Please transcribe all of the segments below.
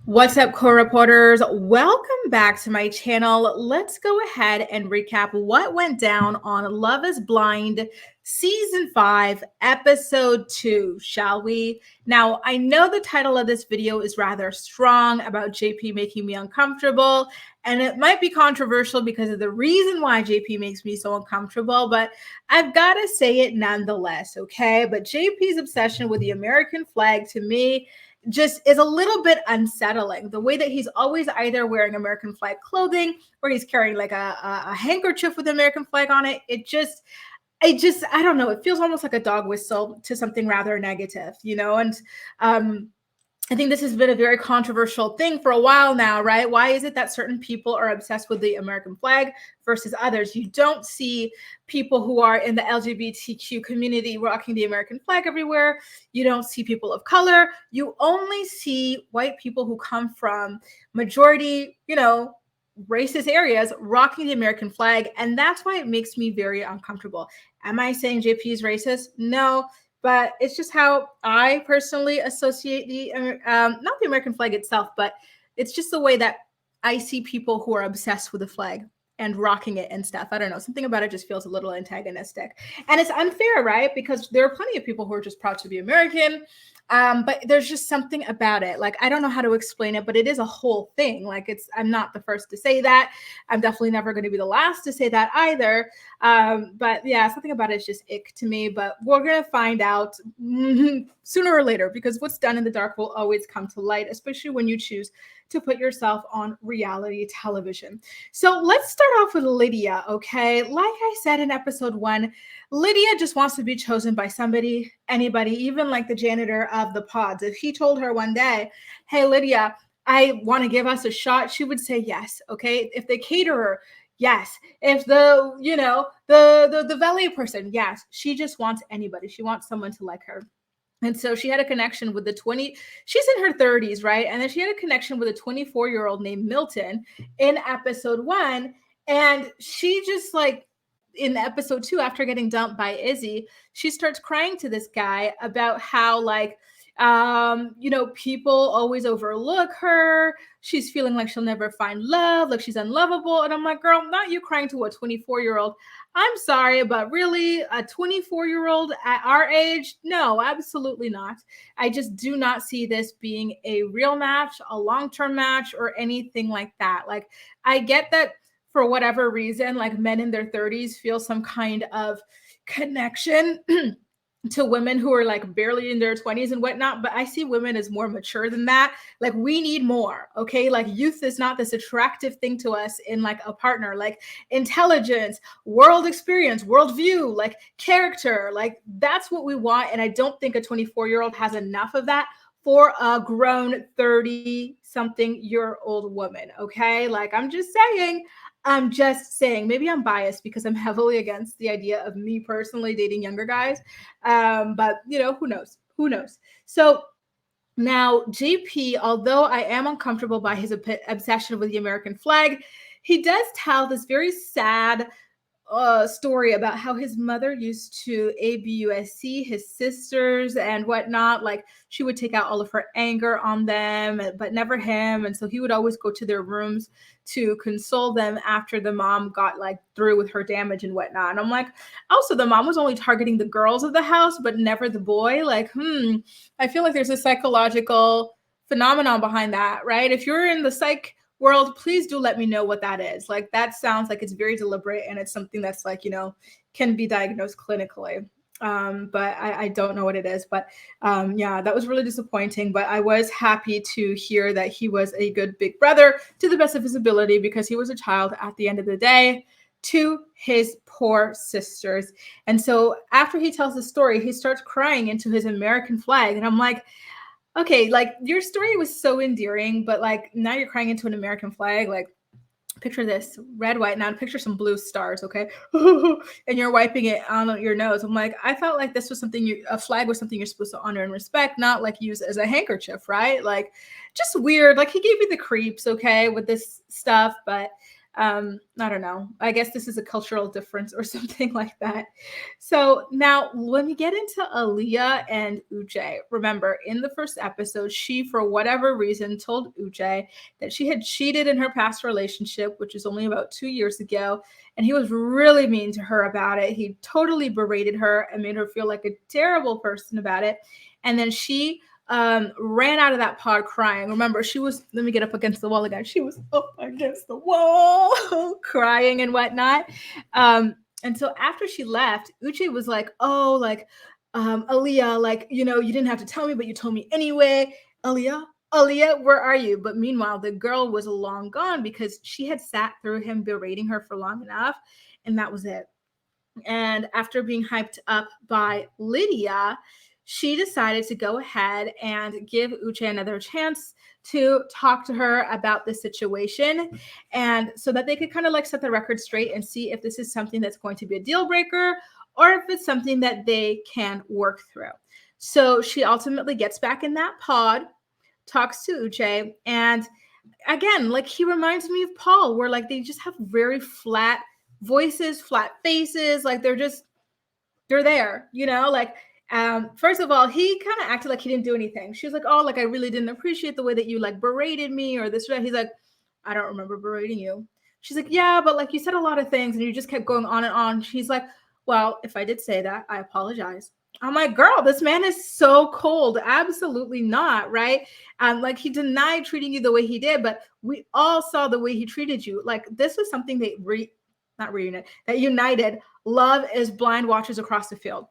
What's up, co-reporters? Welcome back to my channel. Let's go ahead and recap what went down on Love is Blind Season 5, Episode 2, shall we? Now, I know the title of this video is rather strong about JP making me uncomfortable, and it might be controversial because of the reason why JP makes me so uncomfortable, but I've got to say it nonetheless, okay? But JP's obsession with the American flag, to me, just is a little bit unsettling. The way that he's always either wearing American flag clothing or he's carrying like a handkerchief with the American flag on it. I don't know. It feels almost like a dog whistle to something rather negative, And I think this has been a very controversial thing for a while now, right? Why is it that certain people are obsessed with the American flag versus others? You don't see people who are in the LGBTQ community rocking the American flag everywhere. You don't see people of color. You only see white people who come from majority, racist areas rocking the American flag. And that's why it makes me very uncomfortable. Am I saying JP is racist? No. But it's just how I personally associate not the American flag itself, but it's just the way that I see people who are obsessed with the flag and rocking it and stuff. I don't know. Something about it just feels a little antagonistic. And it's unfair, right? Because there are plenty of people who are just proud to be American. But there's just something about it. Like, I don't know how to explain it, but it is a whole thing. Like, I'm not the first to say that. I'm definitely never going to be the last to say that either. But yeah, something about it is just ick to me, but we're going to find out sooner or later, because what's done in the dark will always come to light, especially when you choose to put yourself on reality television. So let's start off with Lydia, okay? Like I said in episode 1, Lydia just wants to be chosen by somebody, anybody, even like the janitor of the pods. If he told her one day, hey, Lydia, I want to give us a shot, she would say yes, okay? If the caterer, yes. If the valet person, yes. She just wants anybody. She wants someone to like her. And so she had a connection with she's in her 30s, right? And then she had a connection with a 24-year-old named Milton in episode 1. And she just in episode 2, after getting dumped by Izzy, she starts crying to this guy about how people always overlook her. She's feeling like she'll never find love, like she's unlovable. And I'm like, girl, not you crying to a 24-year-old. I'm sorry, but really, a 24-year-old at our age? No, absolutely not. I just do not see this being a real match, a long-term match, or anything like that. Like, I get that for whatever reason, like men in their 30s feel some kind of connection to women who are like barely in their 20s and whatnot, but I see women as more mature than that. Like, we need more, okay? Like, youth is not this attractive thing to us in like a partner. Like, intelligence, world experience, worldview, like character, like that's what we want. And I don't think a 24-year-old has enough of that for a grown 30-something-year-old woman, okay? Like, I'm just saying, maybe I'm biased because I'm heavily against the idea of me personally dating younger guys. But who knows? So now JP, although I am uncomfortable by his obsession with the American flag, he does tell this very sad story about how his mother used to abusc his sisters and whatnot. Like, she would take out all of her anger on them, but never him. And so he would always go to their rooms to console them after the mom got like through with her damage and whatnot. And I'm like, also, the mom was only targeting the girls of the house, but never the boy. Like, I feel like there's a psychological phenomenon behind that, right? If you're in the psych world, please do let me know what that is. Like, that sounds like it's very deliberate and it's something that's like, can be diagnosed clinically. But I don't know what it is. But yeah, that was really disappointing. But I was happy to hear that he was a good big brother to the best of his ability, because he was a child at the end of the day to his poor sisters. And so after he tells the story, he starts crying into his American flag. And I'm like, okay, like, your story was so endearing, but like, now you're crying into an American flag. Like, picture this, red, white, now picture some blue stars, okay? And you're wiping it on your nose. I'm like, I felt like this was a flag was something you're supposed to honor and respect, not like use as a handkerchief, right? Like, just weird. Like, he gave me the creeps, okay, with this stuff. But I don't know. I guess this is a cultural difference or something like that. So now when we get into Aaliyah and Uche, remember in the first episode, she, for whatever reason, told Uche that she had cheated in her past relationship, which was only about 2 years ago. And he was really mean to her about it. He totally berated her and made her feel like a terrible person about it. And then she ran out of that pod crying. Remember, she was, let me get up against the wall again. She was up against the wall, crying and whatnot. And so after she left, Uche was like, oh, like, Aaliyah, like, you know, you didn't have to tell me, but you told me anyway. Aaliyah, where are you? But meanwhile, the girl was long gone because she had sat through him berating her for long enough. And that was it. And after being hyped up by Lydia, she decided to go ahead and give Uche another chance to talk to her about the situation, and so that they could kind of like set the record straight and see if this is something that's going to be a deal breaker or if it's something that they can work through. So she ultimately gets back in that pod, talks to Uche, and again, like he reminds me of Paul, where like they just have very flat voices, flat faces, like they're there, you know, like first of all, he kind of acted like he didn't do anything. She was like, oh, like I really didn't appreciate the way that you like berated me or this or that. He's like, I don't remember berating you. She's like, yeah, but like you said a lot of things and you just kept going on and on. She's like, well, if I did say that, I apologize. I'm like, girl, this man is so cold. Absolutely not, right? Like he denied treating you the way he did, but we all saw the way he treated you. Like this was something that not reunited, that united Love Is Blind watchers across the field.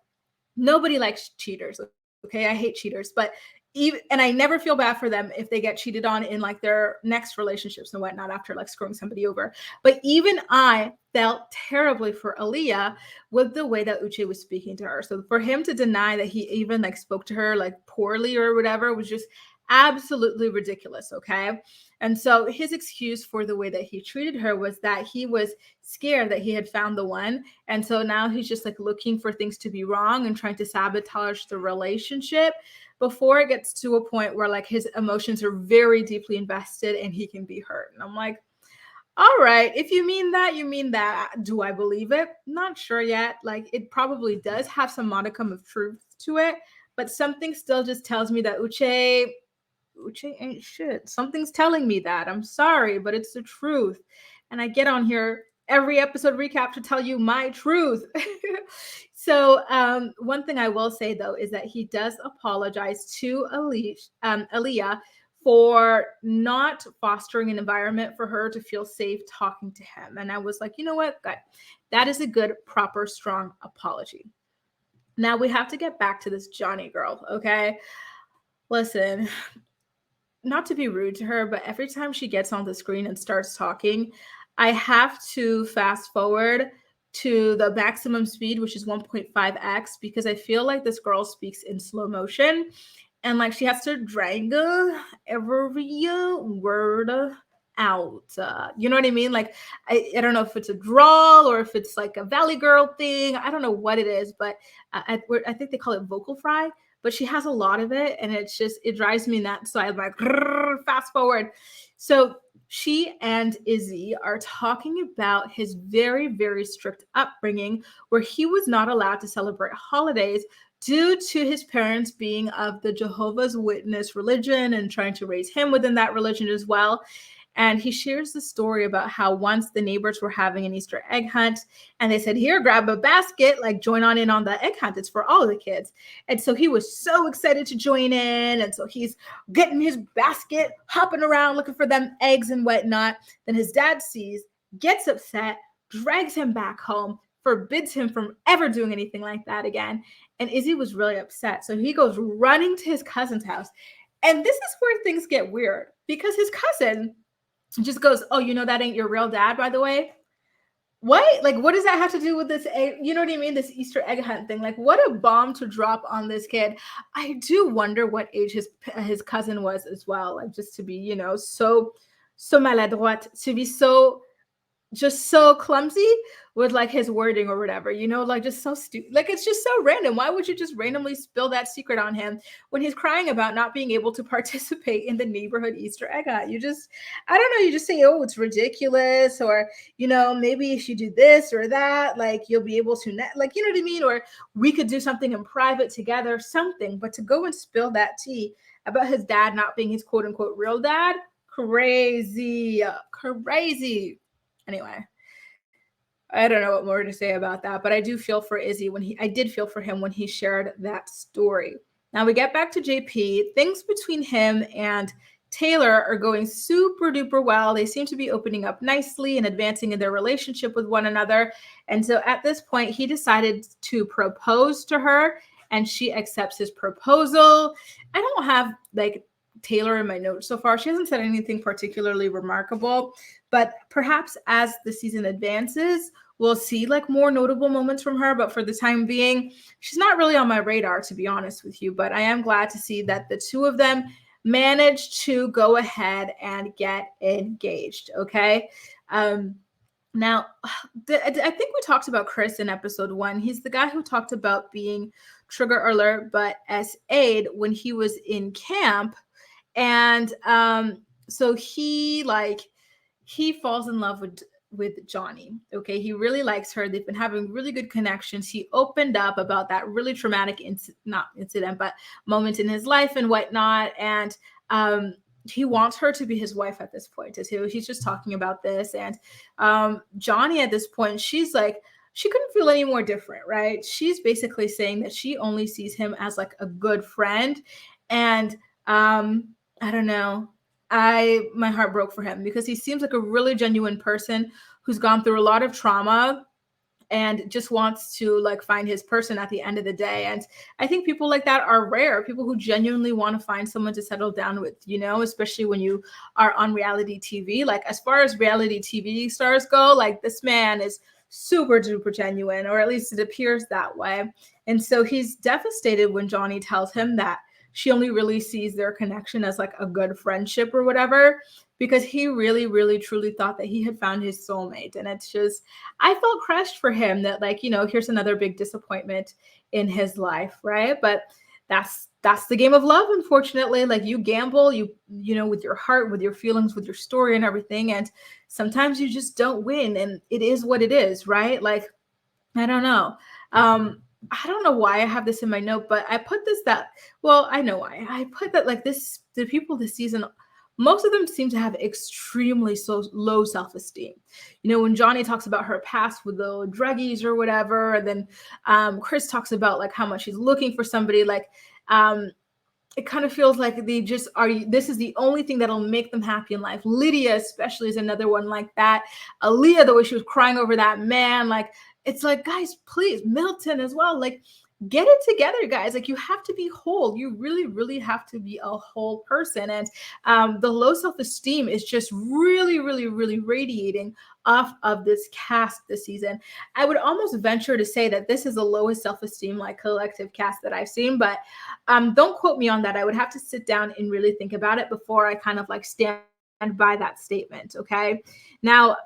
Nobody likes cheaters. Okay. I hate cheaters, but even, and I never feel bad for them if they get cheated on in like their next relationships and whatnot after like screwing somebody over. But even I felt terribly for Aaliyah with the way that Uche was speaking to her. So for him to deny that he even like spoke to her like poorly or whatever was just absolutely ridiculous. Okay. And so his excuse for the way that he treated her was that he was scared that he had found the one. And so now he's just like looking for things to be wrong and trying to sabotage the relationship before it gets to a point where like his emotions are very deeply invested and he can be hurt. And I'm like, all right, if you mean that, you mean that. Do I believe it? Not sure yet. Like it probably does have some modicum of truth to it, but something still just tells me that Uche ain't shit. Something's telling me that. I'm sorry, but it's the truth. And I get on here every episode recap to tell you my truth. So one thing I will say though is that he does apologize to Aaliyah for not fostering an environment for her to feel safe talking to him. And I was like, you know what? That is a good, proper, strong apology. Now we have to get back to this Johnny girl, okay? Listen, not to be rude to her, but every time she gets on the screen and starts talking, I have to fast forward to the maximum speed, which is 1.5x, because I feel like this girl speaks in slow motion and like she has to drag every word out. You know what I mean? Like, I don't know if it's a drawl or if it's like a Valley Girl thing. I don't know what it is, but I think they call it vocal fry. But she has a lot of it, and it's just, it drives me nuts. So I'm like, fast forward. So she and Izzy are talking about his very, very strict upbringing, where he was not allowed to celebrate holidays due to his parents being of the Jehovah's Witness religion and trying to raise him within that religion as well. And he shares the story about how once the neighbors were having an Easter egg hunt and they said, here, grab a basket, like join on in on the egg hunt. It's for all the kids. And so he was so excited to join in. And so he's getting his basket, hopping around, looking for them eggs and whatnot. Then his dad sees, gets upset, drags him back home, forbids him from ever doing anything like that again. And Izzy was really upset. So he goes running to his cousin's house. And this is where things get weird because his cousin just goes, oh, you know, that ain't your real dad, by the way. What? Like, what does that have to do with this? You know what I mean? This Easter egg hunt thing. Like, what a bomb to drop on this kid. I do wonder what age his cousin was as well. Like, just to be, you know, so maladroite, to be so just so clumsy with like his wording or whatever, like just so stupid. Like it's just so random. Why would you just randomly spill that secret on him when he's crying about not being able to participate in the neighborhood Easter egg hunt? I don't know, you just say, oh, it's ridiculous, or maybe if you do this or that, like you'll be able to like, you know what I mean? Or we could do something in private together, something. But to go and spill that tea about his dad not being his quote unquote real dad, crazy, crazy. Anyway, I don't know what more to say about that, but I do feel for Izzy I did feel for him when he shared that story. Now we get back to JP. Things between him and Taylor are going super duper well. They seem to be opening up nicely and advancing in their relationship with one another. And so at this point, he decided to propose to her, and she accepts his proposal. I don't have like Taylor in my notes so far. She hasn't said anything particularly remarkable, but perhaps as the season advances, we'll see like more notable moments from her. But for the time being, she's not really on my radar, to be honest with you. But I am glad to see that the two of them managed to go ahead and get engaged. Okay. Now, I think we talked about Chris in episode 1. He's the guy who talked about being trigger alert, but as aid when he was in camp. And so he falls in love with Johnny. Okay, he really likes her. They've been having really good connections. He opened up about that really traumatic not incident, but moment in his life and whatnot. And he wants her to be his wife at this point. He's just talking about this. And Johnny at this point, she's like, she couldn't feel any more different, right? She's basically saying that she only sees him as like a good friend. And I don't know. My heart broke for him because he seems like a really genuine person who's gone through a lot of trauma and just wants to like find his person at the end of the day. And I think people like that are rare. People who genuinely want to find someone to settle down with, especially when you are on reality TV. Like as far as reality TV stars go, like this man is super duper genuine, or at least it appears that way. And so he's devastated when Johnny tells him that she only really sees their connection as like a good friendship or whatever, because he really, really, truly thought that he had found his soulmate. And it's just, I felt crushed for him that like, here's another big disappointment in his life, right? But that's the game of love, unfortunately. Like you gamble, with your heart, with your feelings, with your story and everything. And sometimes you just don't win, and it is what it is, right? Like, I don't know. I don't know why I have this in my note, but I put I know why. I put that like the people this season, most of them seem to have extremely low self-esteem. When Johnny talks about her past with the druggies or whatever, and then Chris talks about like how much she's looking for somebody, like it kind of feels like they just this is the only thing that'll make them happy in life. Lydia especially is another one like that. Aaliyah, the way she was crying over that man, like it's like, guys, please, Milton as well, like get it together, guys. Like you have to be whole. You really, really have to be a whole person. And the low self-esteem is just really, really, really radiating off of this cast this season. I would almost venture to say that this is the lowest self-esteem like collective cast that I've seen, but don't quote me on that. I would have to sit down and really think about it before I kind of like stand by that statement. Okay. Now,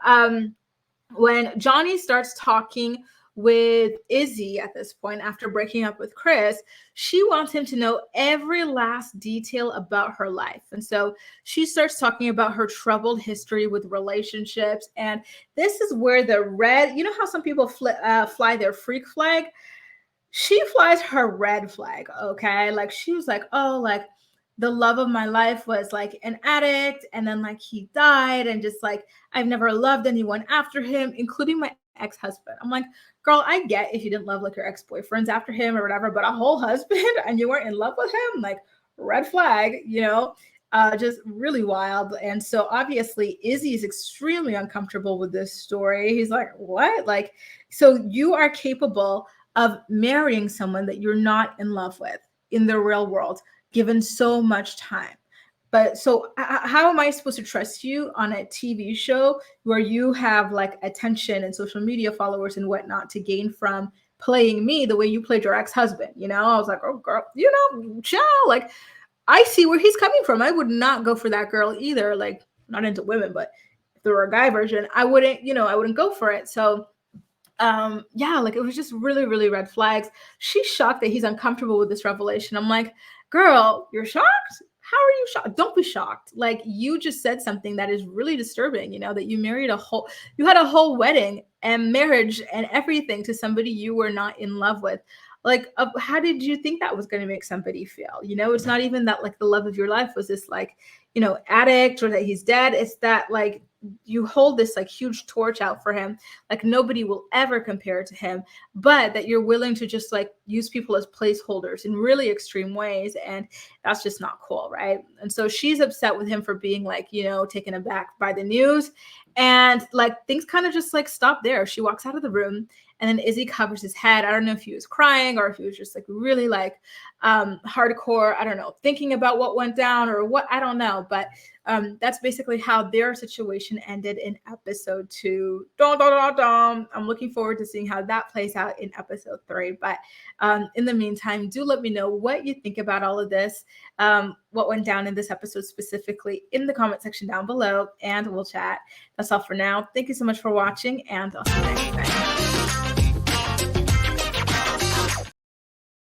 when Johnny starts talking with Izzy at this point, after breaking up with Chris, she wants him to know every last detail about her life. And so she starts talking about her troubled history with relationships. And this is where the red, how some people fly their freak flag? She flies her red flag. Okay. Like she was like, oh, like the love of my life was like an addict, and then like he died, and just like I've never loved anyone after him, including my ex-husband. I'm like, girl, I get if you didn't love like your ex-boyfriends after him or whatever, but a whole husband and you weren't in love with him, like red flag, just really wild. And so obviously Izzy is extremely uncomfortable with this story. He's like, what? Like, so you are capable of marrying someone that you're not in love with in the real world, given so much time. But so how am I supposed to trust you on a TV show where you have like attention and social media followers and whatnot to gain from playing me the way you played your ex-husband? I was like, oh girl, chill. Like I see where he's coming from. I would not go for that girl either. Like not into women, but there were a guy version, I wouldn't, I wouldn't go for it. So yeah, like it was just really, really red flags. She's shocked that he's uncomfortable with this revelation. I'm like, girl, you're shocked? How are you shocked? Don't be shocked. Like you just said something that is really disturbing, that you had a whole wedding and marriage and everything to somebody you were not in love with. Like, how did you think that was going to make somebody feel? It's not even that like the love of your life was this like, addict or that he's dead. It's that like you hold this like huge torch out for him, like nobody will ever compare to him, but that you're willing to just like use people as placeholders in really extreme ways, and that's just not cool, right? And so she's upset with him for being like, taken aback by the news, and like things kind of just like stop there. She walks out of the room, and then Izzy covers his head. I don't know if he was crying or if he was just like really like hardcore, I don't know, thinking about what went down or what, I don't know, but that's basically how their situation ended in episode 2. I'm looking forward to seeing how that plays out in episode 3. But in the meantime, do let me know what you think about all of this, what went down in this episode specifically in the comment section down below, and we'll chat. That's all for now. Thank you so much for watching, and I'll see you next time.